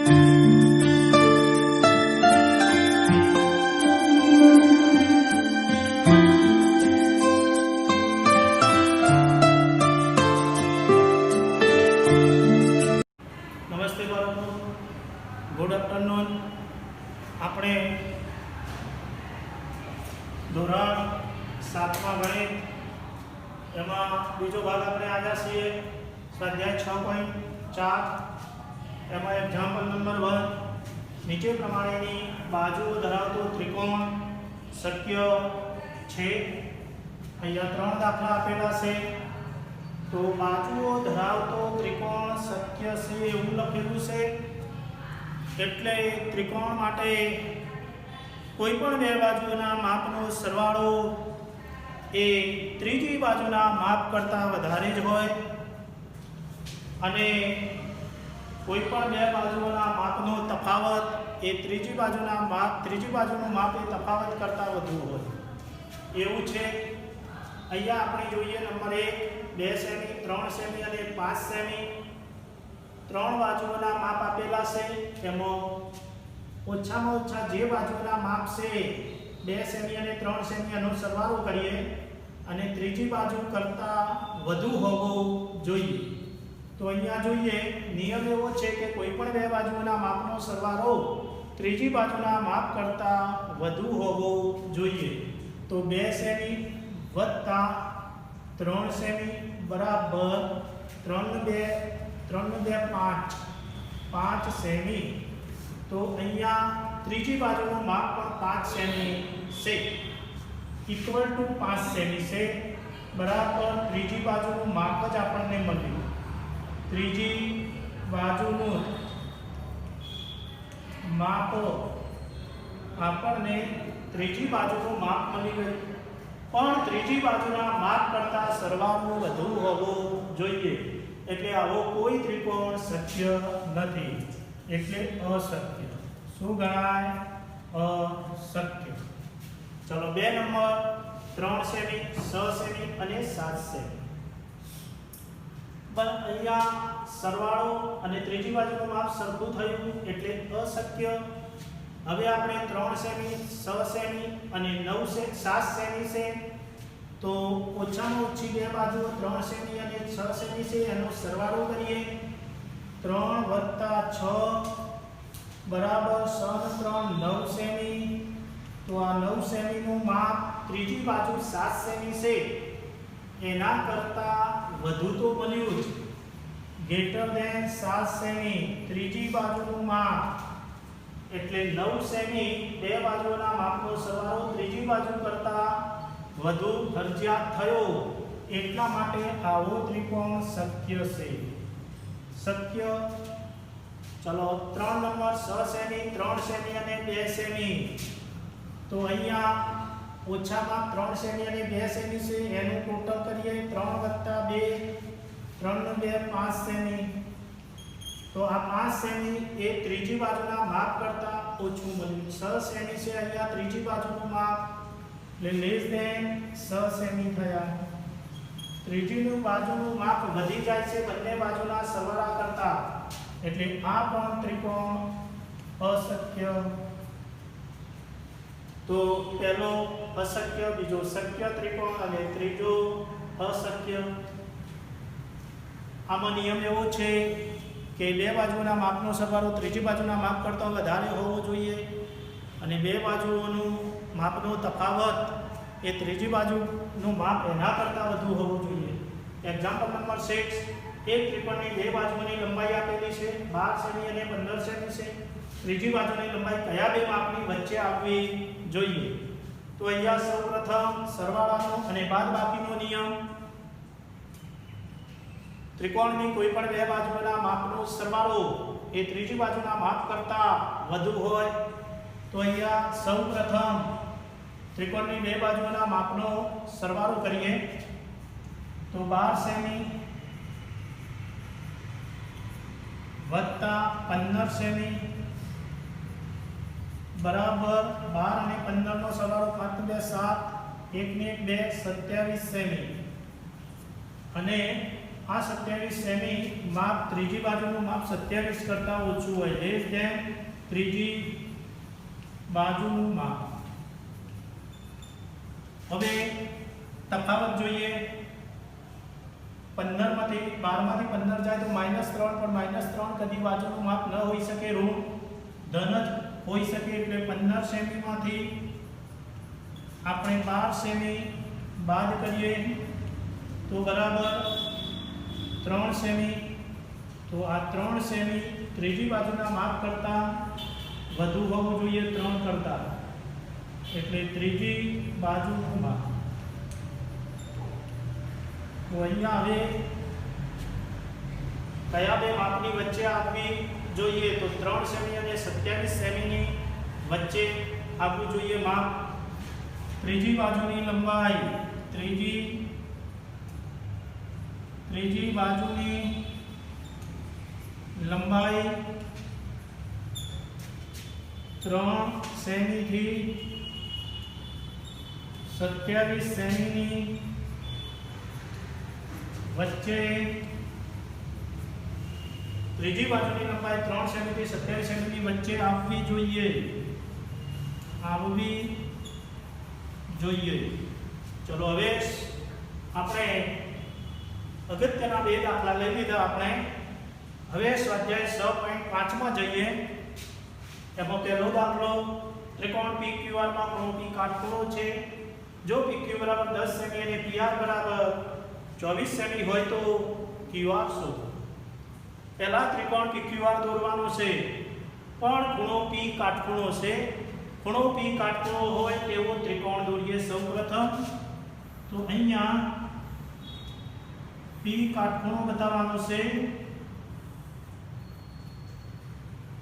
નમસ્તે બાળકો, good afternoon. આપણે ધોરણ 7માં ગણિત એમાં બીજો ભાગ આપણે આવ્યા છીએ, સ્વાધ્યાય 6.4. એમાં એક્ઝામ્પલ નંબર 1. નીચે પ્રમાણેની બાજુઓ ધરાવતો ત્રિકોણ શક્ય છે. અહીંયા 3 દાખલા આપેલા છે. તો બાજુઓ ધરાવતો ત્રિકોણ શક્ય છે એવું લખેલું છે. એટલે ત્રિકોણ માટે કોઈ પણ બે બાજુના માપનો સરવાળો એ ત્રીજી બાજુના માપ કરતાં વધારે જ હોય અને કોઈ પણ બે બાજુઓના માપનો તફાવત એ ત્રીજી બાજુનું માપ એ તફાવત કરતાં વધુ હોય એવું છે. અહીંયા આપણે જોઈએ નંબર 1, 2 સેમી, 3 સેમી અને 5 સેમી. 3 બાજુઓના માપ આપેલા છે. એમાં ઓછામાં ઓછા જે બાજુના માપ છે 2 સેમી અને 3 સેમી એનો સરવાળો કરીએ અને ત્રીજી બાજુ કરતાં વધુ હોવો જોઈએ. તો અહીંયા જોઈએ નિયમ એવો છે કે કોઈ પણ બે બાજુના માપનો સરવાળો ત્રીજી બાજુના માપ કરતાં વધુ હોવો જોઈએ. તો 2 સેમી વત્તા 3 સેમી બરાબર 3 2 5 સેમી. તો અહીંયા ત્રીજી બાજુનું માપ પણ 5 સેમી છે, ઇક્વલ ટુ 5 સેમી છે, બરાબર ત્રીજી બાજુનું માપ જ આપણને મળ્યું. ત્રીજી બાજુનું માપ આપણને ત્રીજી બાજુનું માપ મળી ગયું. પણ ત્રીજી બાજુના માપ કરતાં સરવાળો વધુ હોવો જોઈએ. એટલે આવો કોઈ ત્રિકોણ શક્ય નથી, એટલે અશક્ય. શું ગણાય? અશક્ય. ચલો 2 નંબર 3 સેમી, 6 સેમી અને 7 સેમી. બસ અહીંયા સરવાળો અને ત્રીજી બાજુનું માપ સરખું થયું એટલે અશક્ય. હવે આપણે 3 સેમી, 6 સેમી અને 7 સેમી છે. તો ઓછામાં ઓછી બે બાજુઓ 3 સેમી અને 6 સેમી છે, એનો સરવાળો કરીએ. 3 + 6 બરાબર 6 × 3 9 સેમી. તો આ 9 સેમીનું માપ ત્રીજી બાજુ 7 સેમી છે એના કરતાં વધુ તો મળ્યું જ. ગ્રેટર ધેન 7 સેમી ત્રીજી બાજુનું માપ એટલે 9 સેમી બે બાજુના માપનો સરવાળો ત્રીજી બાજુ કરતાં વધુ ફરજિયાત થયો. એટલા માટે આવો ત્રિકોણ શક્ય છે. શક્ય. ચલો 3 નંબર 6 સેમી, 3 સેમી અને 2 સેમી. તો અહીંયા ઓછામાં 3 સેમી અને 2 સેમી છે, એનું ટોટલ કરીએ. 3 + 2 3 2 5 સેમી. તો આ 5 સેમી એ ત્રીજી બાજુના માપ કરતાં ઓછું મળ્યું. 6 સેમી છે અહીંયા ત્રીજી બાજુનું માપ એટલે લેસ ધેન 6 સેમી થયા. ત્રીજીનું બાજુનું માપ વધી જાય છે બંને બાજુના સરવાળા કરતાં, એટલે આ પણ ત્રિકોણ અશક્ય. તો પહેલો અશક્ય, બીજો શક્ય ત્રિકોણ અને ત્રીજો અશક્ય. આમાં નિયમ એવો છે કે બે બાજુના માપનો સરવાળો ત્રીજી બાજુના માપ કરતાં વધારે હોવો જોઈએ અને બે બાજુઓનું માપનો તફાવત એ ત્રીજી બાજુનું માપ એના કરતાં વધુ હોવું જોઈએ. Example number 6. એક ત્રિકોણની બે બાજુઓની લંબાઈ આપેલી છે 12 સેમી અને 15 સેમી છે. ત્રીજી બાજુની લંબાઈ કયા બે માપની વચ્ચે આવવી જોઈએ? તો અહીંયા સૌપ્રથમ સરવાળાનો અને બાદબાકીનો નિયમ. ત્રિકોણની કોઈ પણ બે બાજુના માપનો સરવાળો એ ત્રીજી બાજુના માપ કરતાં વધુ હોય તો અહીંયા સૌપ્રથમ ત્રિકોણની બે બાજુના માપનો સરવાળો કરીએ. તો 12 સેમી વત્તા 15 સેમી બરાબર 12 અને 15 નો સરવાળો 5 × 2 = 7, 1 ને 1 2 27 સેમી. અને આ 27 સેમી માપ ત્રીજી બાજુનું માપ 27 કરતા ઓછું હોય, લેસ ધેન ત્રીજી બાજુનું માપ. હવે તફાવત જોઈએ. 15 માંથી 12 માંથી 15 જાય તો -3, પણ -3 કદી બાજુનું માપ ન હોઈ શકે, ઋણ ધન જ હોઈ શકે. એટલે 15 સેમી માંથી આપણે 12 સેમી બાદ કરીએ તો બરાબર 3 સેમી. તો આ 3 સેમી ત્રીજી બાજુના માપ કરતા વધુ હોવું જોઈએ, 3 કરતા, એટલે ત્રીજી બાજુનું માપ. તો અહીંયા હવે કયા બે માપની વચ્ચે આપવી જોઈએ? તો 3 સેમી અને 27 સેમીની વચ્ચે આપવું જોઈએ માપ. ત્રીજી બાજુની લંબાઈ, ત્રીજી બાજુની લંબાઈ 3 સેમીથી 27 સેમીની વચ્ચે. ત્રીજી બાજુની લંબાઈ 3 સેમીથી 27 સેમીની વચ્ચે આપવી જોઈએ, ચલો હવે આપણે અગત્યના બે દાખલા લઈ લીધા. આપણે હવે સ્વાધ્યાય 6.5 માં જઈએ. એમાં પહેલો દાખલો, ત્રિકોણ PQR માં ખૂણો P કાટખૂણો છે. જો PQ બરાબર 10 સેમી અને PR બરાબર 24 સેમી હોય તો QR શોધો. પહેલા ત્રિકોણ PQR દોરવાનો છે, પણ ખૂણો P કાટખૂણો છે. ખૂણો P કાટખૂણો હોય તેવો ત્રિકોણ દોરીએ સૌપ્રથમ. તો અહીંયા P કાટખૂણો બતાવવાનો છે.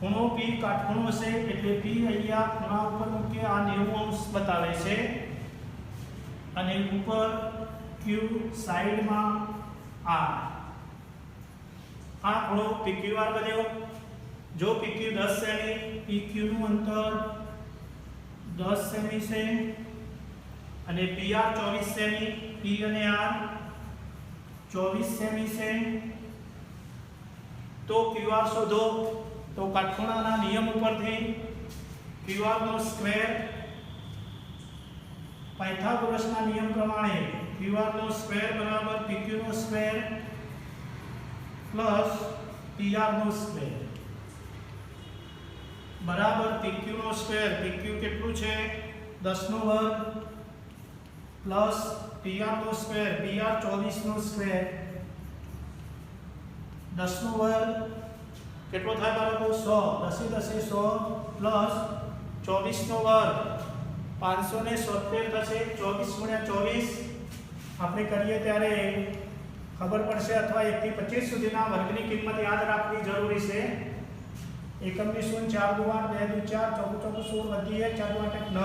ખૂણો P કાટખૂણો છે એટલે P અહીંયા ખૂણા ઉપર મૂકીએ. આ 90 અંશ બતાવે છે અને ઉપર Q સાઈડમાં આ ખૂણો PQR બન્યો. જો PQ 10 સેમી, PQ નું અંતર 10 સેમી છે અને PR 24 સેમી, P અને R 24 સેમી છે, તો QR શોધો. તો કાટખૂણાના નિયમ ઉપરથી QR નો સ્ક્વેર, પાયથાગોરસના નિયમ પ્રમાણે QR નો સ્ક્વેર બરાબર PQ નો સ્ક્વેર પ્લસ PR નો સ્ક્વેર બરાબર PQ નો સ્ક્વેર. PQ કેટલું છે? 10 નો વર્ગ પ્લસ PR નો સ્ક્વેર, PR 24 નો સ્ક્વેર 10 નો વર્ગ કેટલો થાય બાળકો? 100. 10 × 10 = 100 પ્લસ 24 નો વર્ગ 570 થશે. 24 × 24 આપણે કરીએ ત્યારે ખબર પડશે, અથવા 1 થી 25 સુધીના વર્ગની કિંમત યાદ રાખવી જરૂરી છે. એકમની શૂન્ય 4 દુ 8, 2 દુ 4, 4 દુ 16, વધી 1, 4 દુ 8, 9,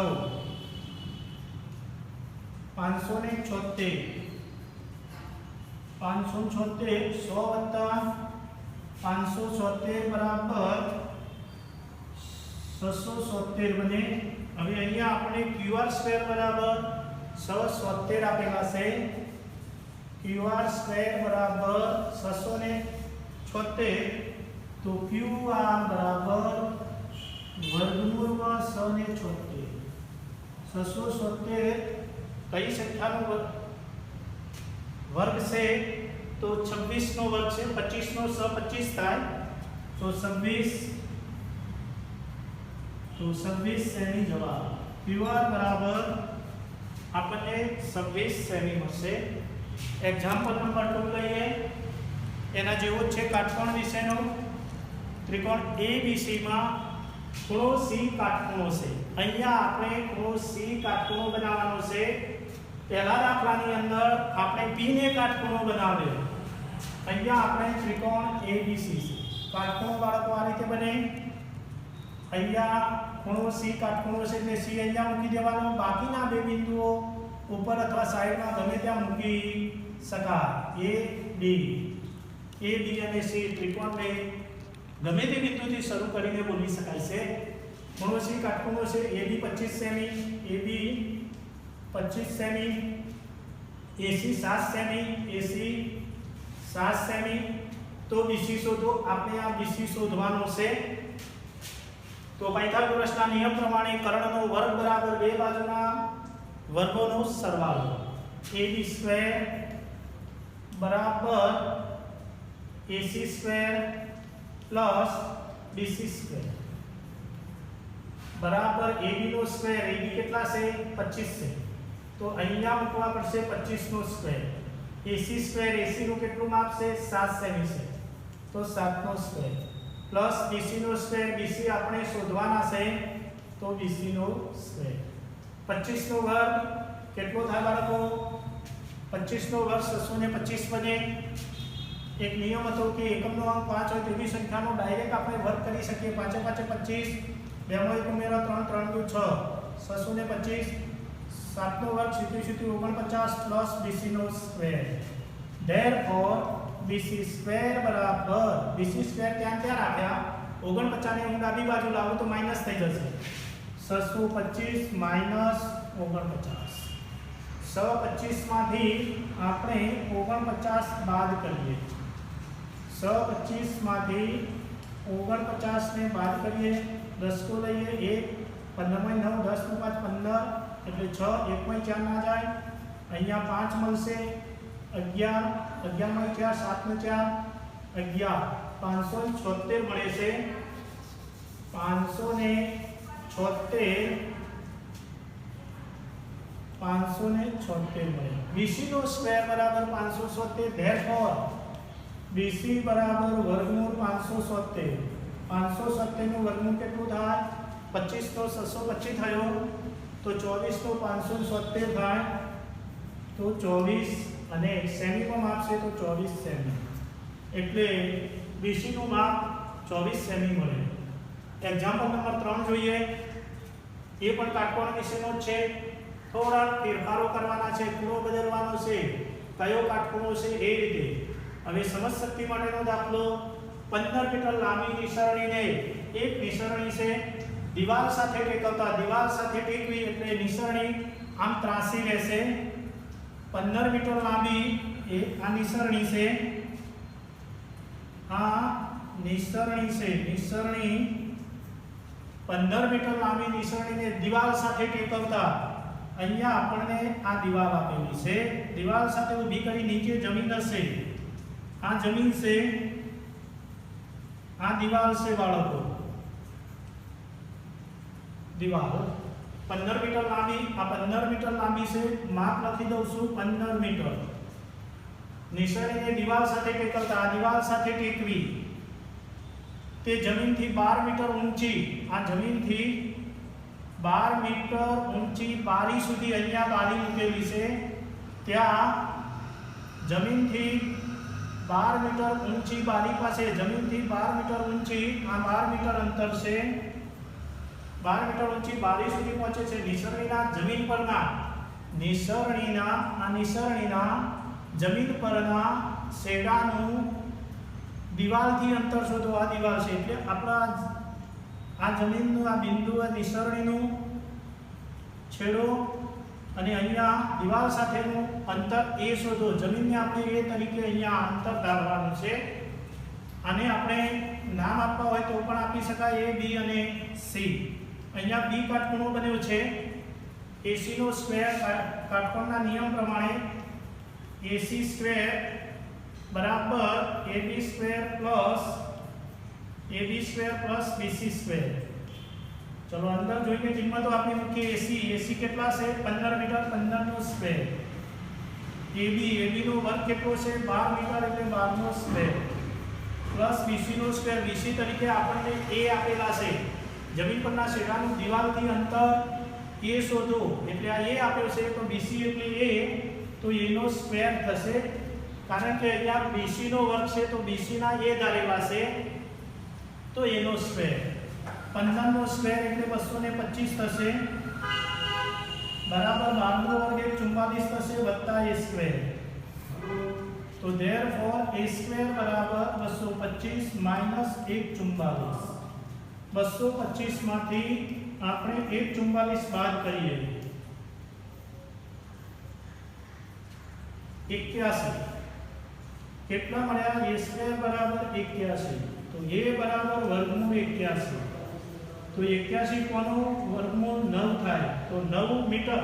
576 100 + 570 બરાબર 670 બને. હવે અહીંયા આપણે QR સ્ક્વેર બરાબર 670 આપેલા છે. QR સ્ક્વેર બરાબર 676, તો QR બરાબર વર્ગમૂળમાં 670. 670 કઈ સંખ્યાનો વર્ગ છે? તો 26 નો વર્ગ છે. 25 નો 25 થાય તો 26 સેમી જવાબ. QR બરાબર આપણને 26 સેમી મળશે. એક્ઝામ્પલ નંબર 2 લઈએ. એના જેવો જ છે કાટકોણ વિશેનો. ત્રિકોણ ABC માં ખૂણો C કાટખૂણો છે. અહીંયા આપણે ખૂણો C કાટખૂણો બનાવવાનો છે. પહેલા દાખલાની અંદર આપણે P ને કાટખૂણો બનાવ્યો. અહીંયા આપણે ત્રિકોણ ABC છે. કાટખૂણો બાળકો આ રીતે બને. અહીંયા ખૂણો C કાટખૂણો છે એટલે C અહીંયા મૂકી દેવાનો. બાકીના બે બિંદુઓ ઉપર અથવા સાઈડમાં ગમે ત્યાં મૂકી શકાય. A B અને C ત્રિકોણને ગમે તે બિંદુથી શરૂ કરીને બોલી શકાય છે. ખૂણો C કાટખૂણો છે. AB 25 semi, AB 25 semi, AC 7 semi, AC 7 semi. तो BC શોધો, આપણે આ BC શોધવાનો છે। તો પાયથાગોરસના નિયમ પ્રમાણે કર્ણનો વર્ગ બરાબર બે બાજુના વર્ગોનો સરવાળો। AB સ્ક્વેર બરાબર AC square plus BC square બરાબર AB નો સ્ક્વેર। AB કેટલા છે? 25 છે, તો અહીંયા મૂકવા પડશે 25 નો સ્ક્વેર। AC સ્ક્વેર, AC નું કેટલું માપ છે? 7 સેમી છે, તો 7 નો સ્ક્વેર પ્લસ BC નો સ્ક્વેર। BC આપણે શોધવાના છે, તો BC નો સ્ક્વેર। 25 નો વર્ગ કેટલો થાય બાળકો? 25 નો વર્ગ 625 બને। એક નિયમ હતો કે એકમનો અંક 5 હોય તેવી સંખ્યાનો ડાયરેક્ટ આપણે વર્ગ કરી શકીએ। 5 5 25, 2 માં 1 ઉમેરો 3 3 દુ 6, 625। 7 નો વર્ગ 49 પ્લસ BC નો સ્ક્વેર। ધેરફોર BC સ્ક્વેર બરાબર BC સ્ક્વેર ત્યાં રાખ્યા 49 ને હું ડાબી બાજુ લાવું તો માઈનસ થઈ જશે। 625 માઈનસ 49, 625 માંથી આપણે 49 બાદ કરીએ। 625 માંથી 49 ને બાદ કરીએ, 10 को લઈએ 1, 15 માં 9, 10 નું 5 15 એટલે 6, 1 માં 4 ના જાય, અહીંયા 5 મળશે, 11, 11 માં 4, 7 ને 4 11, 576 મળે છે। 576 મળે। BC નો સ્ક્વેર બરાબર 576। ધેરફોર BC બરાબર વર્ગમૂળ 576। 576 નું વર્ગમૂળ કેટલું થાય? 25 નો 625 થયો, તો 24 નો 576 થાય, તો 24 અને સેમીમાં માપ છે તો 24 સેમી, એટલે BC નું માપ 24 સેમી મળે। એક્ઝામ્પલ નંબર 3 જોઈએ। એ પણ કાટકોણ વિશેનો જ છે, થોડા ફેરફારો કરવાના છે, ખૂણો બદલવાનો છે, કયો કાટખૂણો છે એ રીતે। હવે સમજ શક્તિ માટેનો દાખલો। 15 મીટર લાંબી નિસરણીને એક નિસરણી છે દિવાલ સાથે ટેકવતા, દિવાલ સાથે ટેકવી એટલે નિસરણી આમ ત્રાસી રહેશે। 15 મીટર લાંબી એ આ નિસરણી છે, આ નિસરણી છે। નિસરણી 15 મીટર લાંબી નિસરણીને દિવાલ સાથે ટેકવતા, અહીંયા આપણને આ દિવાલ આપેલી છે, દિવાલ સાથે ઊભી કરી નીચે જમીન હશે, આ જમીન છે, આ દિવાલ છે બાળકો, દિવાલ 15 મીટર લાંબી, આ 15 મીટર લાંબી છે, માપ લખી દઉં છું 15 મીટર। નિસરણીને દિવાલ સાથે ટેકવતા, આ દિવાલ સાથે ટેકવી, તે જમીનથી 12 મીટર ઊંચી, આ જમીનથી 12 મીટર ઊંચી બારી સુધી, અહીંયા બારી મૂકેલી છે, ત્યાં જમીનથી 12 મીટર ઊંચી બારી પાસે, જમીનથી 12 મીટર ઊંચી, આ 12 મીટર અંતર છે, 12 મીટર ઊંચી બારી સુધી પહોંચે છે। નિસરણીના જમીન પરના, નિસરણીના જમીન પરના છેડાનું દિવાલથી અંતર શોધો। આ દિવાલ છે એટલે આપણા આ જમીનનું આ બિંદુ, આ નિસરણીનું છેડો અને અહીંયા દિવાલ સાથેનું અંતર એ શોધો। જમીનને આપણે એ તરીકે અહીંયા અંતર ધારવાનું છે। આને આપણે નામ આપવા હોય તો પણ આપી શકાય, A, B અને C। અહીંયા B કાટખૂણો બન્યો છે, AC નો સ્ક્વેર, કાટકોણના નિયમ પ્રમાણે AC સ્ક્વેર બરાબર AB square plus BC square. ચલો અંદર જોઈએ કિંમતો આપણે મૂકીએ। AC કેટલા છે? 15 મીટર, 15 નો સ્ક્વેર। AB નો વર્ગ કેટલો છે? 12 મીટર એટલે 12 નો સ્ક્વેર પ્લસ BC નો સ્ક્વેર। BC તરીકે આપણને A આપેલા છે, જમીન પરના છેડાનું દિવાલથી અંતર A શોધો, એટલે આ A આપ્યો છે, તો BC એટલે A, તો A નો સ્ક્વેર થશે, કારણ કે અહીંયા BC નો વર્ગ છે તો BC ના A ધારેલા છે, તો A નો સ્ક્વેર। 15 નો સ્ક્વેર એટલે 225 થશે, બરાબર 12 નો વર્ગ એટલે 44 થશે, વત્તા A સ્ક્વેર। તો ધેરફોર A સ્ક્વેર બરાબર 225 માઈનસ 144। 225 માંથી આપણે 144 બાદ કરીએ, 81। કેટલા મળ્યા a સ્ક્વેર બરાબર 81 તો a બરાબર વર્ગમૂળ 81 તો 81 કોનું વર્ગમૂળ 9 થાય તો 9 મીટર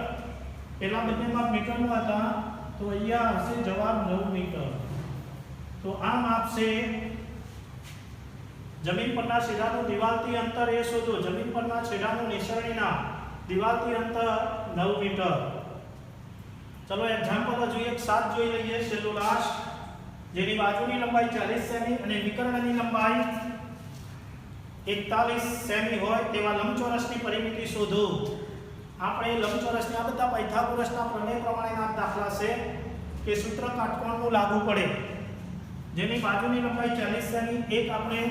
પેલા બંનેમાં મીટરમાં હતા તો અહીંયા આવશે જવાબ 9 મીટર તો આમ આપશે જમીન પરના છેડાનું દિવાલથી અંતર એ શોધો જમીન પરના છેડાનું નિસરણીના દિવાલથી અંતર 9 મીટર ચલો એક્ઝામ્પલ જોઈએ 7 જોઈ લઈએ છેલ્લું લાસ્ટ જેની બાજુની લંબાઈ 40 સેમી અને વિકર્ણની લંબાઈ 41 સેમી હોય તેવા લંબચોરસની પરિમિતિ શોધો આપણે લંબચોરસના બધા પાયથાગોરસના પ્રમેય પ્રમાણેના દાખલા છે કે સૂત્ર કાટકોણનું લાગુ પડે જેની બાજુની લંબાઈ 40 સેમી એક આપણે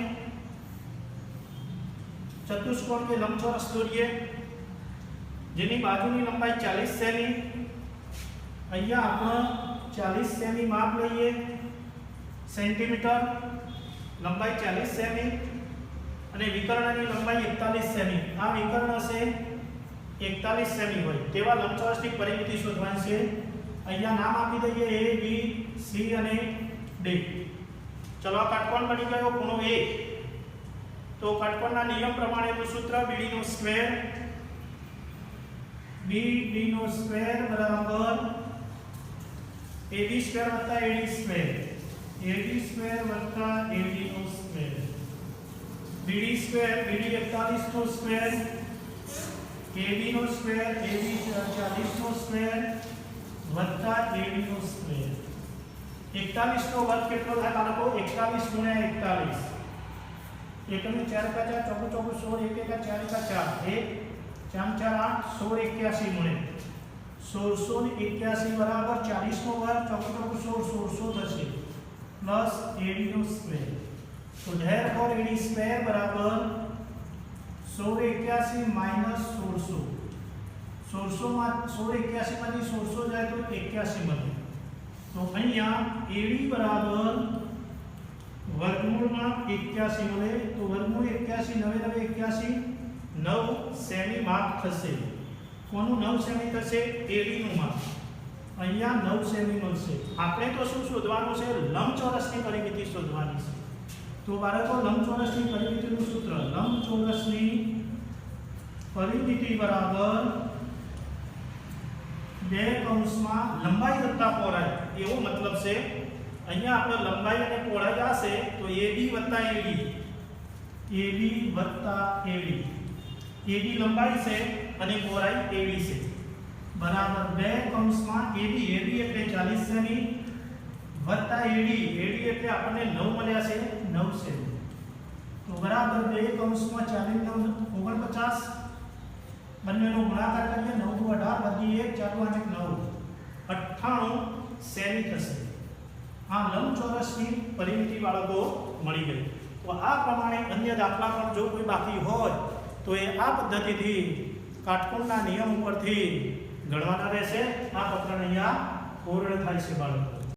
ચતુષ્કોણ કે લંબચોરસ દોરીએ જેની બાજુની લંબાઈ 40 સેમી અહીંયા આપણે 40 સેમી માપ લઈએ સેન્ટીમીટર લંબાઈ 40 સેમી અને વિકર્ણની લંબાઈ 41 સેમી આ વિકર્ણ છે 41 સેમી હોય તેવા લંબચોરસની પરિમિતિ શોધવાની છે અહીંયા નામ આપી દઈએ a b c અને d ચલો આ કાટકોણ બની ગયો ખૂણો a તો કાટકોણના નિયમ પ્રમાણેનું સૂત્ર BD નો સ્ક્વેર BD નો સ્ક્વેર બરાબર AB સ્ક્વેર વત્તા AD સ્ક્વેર AD સ્ક્વેર વત્તા AD નો સ્ક્વેર BD સ્ક્વેર BD 41 નો સ્ક્વેર AB નો સ્ક્વેર AB 40 નો સ્ક્વેર વત્તા AD નો સ્ક્વેર 41 નો વર્ગ કેટલો થાય બાળકો 41 ગુણ્યા 41 એકનું 4 का 4 चौको चौको 16 1 का 4 का 4 1 4 4 8 16 81 गुणे 1681 बराबर 40 નો વર્ગ चौको चौको 16 થશે પ્લસ AD નો સ્ક્વેર તો therefore AD સ્ક્વેર બરાબર 1681 માઈનસ 1600 1600 માં 1681 માંથી 1600 જાય તો 81 મળે તો અહીંયા AD બરાબર વર્ગમૂળમાં 81 મળે તો વર્ગમૂળ 81 9 81 9 સેમી માપ થશે કોનું 9 સેમી થશે AD નું માપ અહીંયા 9 સેમી મળશે આપણે તો શું શોધવાનું છે લંબચોરસની પરિમિતિ શોધવાની છે તો બાળકો લંબચોરસની પરિમિતિનું સૂત્ર લંબચોરસની પરિમિતિ બરાબર 2 કૌંસમાં લંબાઈ વત્તા પહોળાઈ એવો મતલબ છે અહીંયા આપણે લંબાઈ અને પહોળાઈ આવશે તો AB વત્તા AD AD લંબાઈ છે અને પહોળાઈ AD છે બરાબર 2 કૌંસમાં AB એટલે 40 સેમી વત્તા AD એટલે આપણને 9 મળ્યા છે 9 સેમી તો બરાબર 2 કૌંસમાં 40 49 બંનેનો ગુણાકાર કરીએ 9 * 18 બધી 1 4 8 9 98 સેમી થશે આ લંબચોરસની પરિમિતિ બાળકો મળી ગઈ તો આ પ્રમાણે અન્ય દાખલા પણ જો કોઈ બાકી હોય તો એ આ પદ્ધતિથી કાટકોણના નિયમ ઉપરથી ગણવાના રહેશે આ પ્રકરણ અહીંયા પૂર્ણ થાય છે બાળકો